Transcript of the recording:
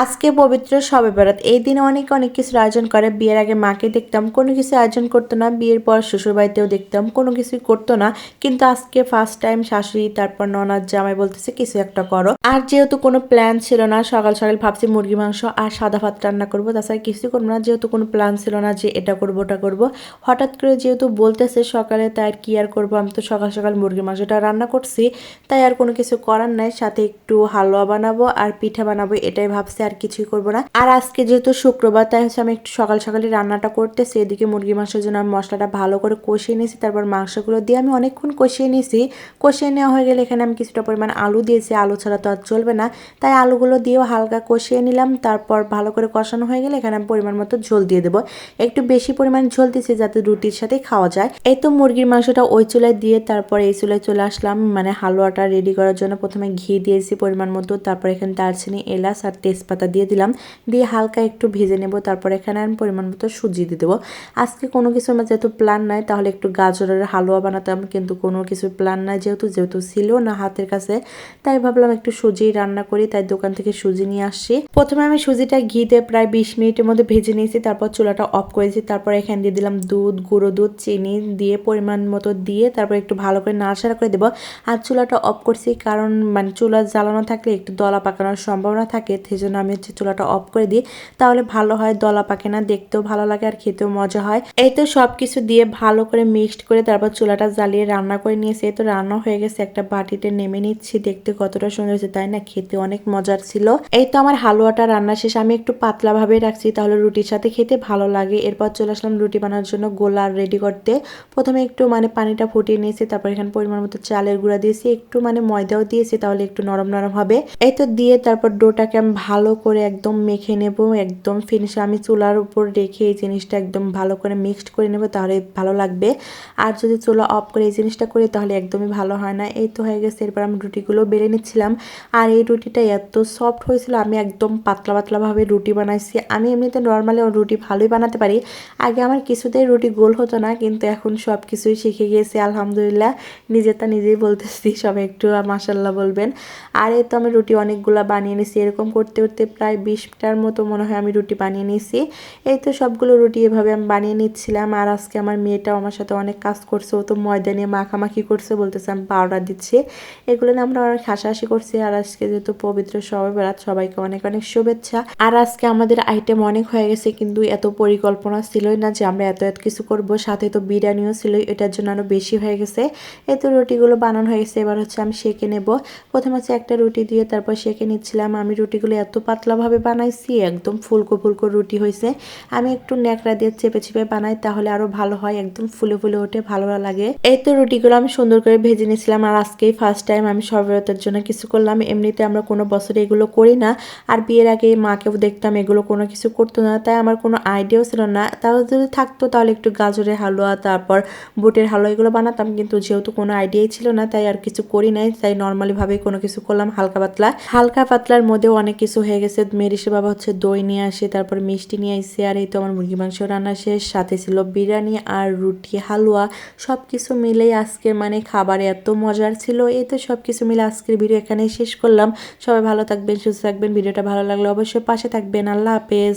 আজকে পবিত্র শবে বরাত। এই দিনে অনেক অনেক কিছুর আয়োজন করে। বিয়ের আগে মাকে দেখতাম কোনো কিছু আয়োজন করতো না, বিয়ের পর শ্বশুরবাড়িতেও দেখতাম কোনো কিছুই করতো না, কিন্তু আজকে ফার্স্ট টাইম শাশুড়ি তারপর ননদ জামাই বলতেছে কিছু একটা করো। আর যেহেতু কোনো প্ল্যান ছিল না, সকাল সকাল ভাবছি মুরগি মাংস আর সাদা ভাত রান্না করবো, তাছাড়া কিছুই করবো না, যেহেতু কোনো প্ল্যান ছিল না যে এটা করবো ওটা করবো। হঠাৎ করে যেহেতু বলতেছে সকালে, তাই আর কি আর করবো, আমি তো সকাল সকাল মুরগি মাংসটা রান্না করছি, তাই আর কোনো কিছু করার নাই। সাথে একটু হালুয়া বানাবো আর পিঠা বানাবো, এটাই ভাবছি, আর কিছুই করবো না। আর আজকে যেহেতু শুক্রবার, তাই হচ্ছে আমি একটু সকাল সকালে রান্নাটা করতেছি। এদিকে মুরগি মাংসের জন্য আমি মশলাটা ভালো করে কষিয়ে নিয়েছি, তারপর মাংসগুলো দিয়ে আমি অনেকক্ষণ কষিয়ে নিয়েছি। কষিয়ে নেওয়া হয়ে গেলে এখানে আমি কিছুটা পরিমাণ আলু দিয়েছি, আলু ছাড়া তো আর চলবে না, তাই আলুগুলো দিয়েও হালকা কষিয়ে নিলাম। তারপর ভালো করে কষানো হয়ে গেলে এখানে আমি পরিমাণ মতো ঝোল দিয়ে দেবো। একটু বেশি পরিমাণ ঝোল দিয়েছি যাতে রুটির সাথে খাওয়া যায়। এই তো মুরগির মাংসটা ওই চুলায় দিয়ে তারপর এই চুলায় চলে আসলাম, মানে হালুয়াটা রেডি করার জন্য। প্রথমে ঘি দিয়েছি পরিমাণ মতো, তারপর এখানে দারচিনি, এলাচ আর তেজপাতা দিয়ে দিলাম, দিয়ে হালকা একটু ভেজে নেব। তারপর এখানে আমি পরিমাণ মতো সুজি দিয়ে দেবো। আজকে কোনো কিছু আমার যেহেতু প্ল্যান নাই, তাহলে একটু গাজরের হালুয়া বানাতাম, কিন্তু কোনো কিছু প্ল্যান নাই যেহেতু ছিল না হাতের কাছে, তাই ভাবলাম একটু সুজি রান্না করি, তাই দোকান থেকে সুজি নিয়ে আসছি। প্রথমে আমি সুজিটা ঘি দিয়ে প্রায় 20 মিনিটের মধ্যে ভেজে নিয়েছি, তারপর চুলাটা অফ করেছি। তারপর এখানে দিয়ে দিলাম দুধ, গুঁড়ো দুধ, চিনি দিয়ে পরিমাণ মতো দিয়ে তারপর একটু ভালো করে নাড়াচাড়া করে দেবো। আর চুলাটা অফ করছি কারণ মানে চুলা জ্বালানো থাকলে একটু দলা পাকানোর সম্ভাবনা থাকে, সেই জন্য আমি হচ্ছে চুলাটা অফ করে দিই, তাহলে ভালো হয়, দলা পাকে না, দেখতেও ভালো লাগে আর খেতেও মজা হয়। এই তো সব কিছু দিয়ে ভালো করে মিক্সড করে তারপর চুলাটা জ্বালিয়ে রান্না করে নিয়েছি। এই তো রান্না হয়ে গেছে, একটা বাটিতে নেমে নিচ্ছি। দেখতে কতটা সুন্দর হয়েছে তাই না, খেতে অনেক মজার ছিল। এই তো আমার হালুয়াটা রান্না শেষ। আমি একটু পাতলা ভাবে রাখছি, তাহলে রুটির সাথে খেতে ভালো লাগে। এরপর চলে আসলাম রুটি বানানোর জন্য গোলা রেডি করতে। প্রথমে একটু মানে পানিটা ফুটিয়ে নিয়েছি, তারপর এখানে পরিমাণ মতো চালের গুঁড়া দিয়েছি, একটু মানে ময়দাও দিয়েছি, তাহলে একটু নরম নরম হবে। এই তো দিয়ে তারপর ডোটাকে আমি ভালো করে একদম মেখে নেব, একদম ফিনিশ। আমি চুলার উপর রেখে এই জিনিসটা একদম ভালো করে মিক্সড করে নেব, তাহলে ভালো লাগবে। আর যদি চুলা অফ করে এই জিনিসটা করি তাহলে একদমই ভালো হয় না। এই তো হয়ে গেছে। এরপর আমি রুটিগুলো বেলে নিচ্ছিলাম, আর এই রুটিটা এত সফট হয়েছিল, আমি একদম পাতলা পাতলাভাবে রুটি বানাইছি। আমি এমনিতে নর্মালি রুটি ভালোই বানাতে পারি। আগে আমার কিছুতেই রুটি গোল হতো না, কিন্তু এখন সব কিছুই শিখে গিয়েছি আলহামদুলিল্লাহ। নিজেরটা নিজেই বলতেছি, সবাই একটু মাশাল্লাহ বলবেন। আর এই তো আমি রুটি অনেকগুলো বানিয়ে নিয়েছি, এরকম করতে করতে প্রায় 20টার মতো মনে হয় আমি রুটি বানিয়ে নিয়েছি। এই তো সবগুলো রুটি এভাবে আমি বানিয়ে নিচ্ছিলাম। আর আজকে আমার মেয়েটাও আমার সাথে অনেক কাজ করছে, ও তো ময়দা নিয়ে মাখামাখি করছে, বলতেছে আমি পাউডার দিচ্ছি। এগুলো নিয়ে আমরা অনেক হাসাহাসি করছি। আর আজকে যেহেতু পবিত্র শবে বরাত, সবাইকে অনেক অনেক শুভেচ্ছা। আর আজকে আমাদের আইটেম অনেক হয়ে গেছে, কিন্তু এত পরিকল্পনা ছিলই না যে আমরা এত এত কিছু করব। সাথে তো বিরিয়ানিও ছিল, এটার জন্য আরো বেশি হয়ে গেছে। এই তো রুটিগুলো বানানো হয়ে গেছে, এবার হচ্ছে আমি সেঁকে নেব। প্রথমে হচ্ছে একটা রুটি দিয়ে তারপর সেঁকে নিচ্ছিলাম। আমি রুটিগুলো এত পাতলাভাবে বানাইছি, একদম ফুলকো ফুলকো রুটি হয়েছে। আমি একটু ন্যাকড়া দিয়ে চেপে চেপে বানাই, তাহলে আরো ভালো হয়, একদম ফুলে ফুলে ওঠে, ভালো লাগে। এই তো রুটিগুলো আমি সুন্দর করে ভেজে নিয়েছিলাম। আর আজকেই ফার্স্ট টাইম আমি শবে বরাতের জন্য কিছু করলাম। এমনিতে আমরা কোনো বছরে এগুলো করি না। আর বিয়ের আগে মাকেও দেখতাম এগুলো কোনো কিছু করতো না, তাই আমার কোনো আইডিয়াও ছিল না। তাও যদি থাকতো তাহলে একটু গাজরের হালুয়া, তারপর বুটের হালুয়া এগুলো বানাতাম, কিন্তু যেহেতু কোনো আইডিয়াই ছিল না তাই আর কিছু করি নাই। তাই নর্মালি ভাবে কোনো কিছু করলাম হালকা পাতলা। হালকা পাতলার মধ্যেও অনেক কিছু হয়ে গেছে। মেরিসে বাবা হচ্ছে দই নিয়ে আসে, তারপর মিষ্টি নিয়ে আসছে। আর এই তো আমার মুরগি মাংস রান্না শেষ, সাথে ছিল বিরিয়ানি আর রুটি, হালুয়া, সব কিছু মিলেই আজকের মানে খাবার এত মজার ছিল। এই তো সব কিছু মিলে আজকের ভিডিও এখানেই শেষ করলাম। সবাই ভালো থাকবেন, সুস্থ থাকবেন। ভিডিওটা ভালো লাগলে অবশ্যই পাশে থাকবেন। আল্লাহ হাফেজ।